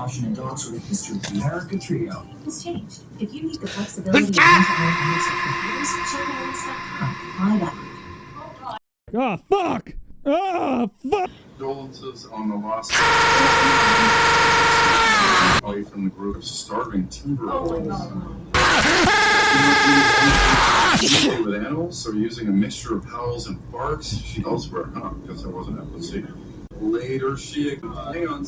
adoption and dogs with a history of the America Trio has changed. If you need the flexibility and internet use of computers, check out Linux.com. Find out. Oh, fuck! Oh, fuck! Condolences on the loss away from the group of starving vtubers. With animals, so using a mixture of howls and barks. She elsewhere, huh? Because I wasn't able to see. Later, she hang on.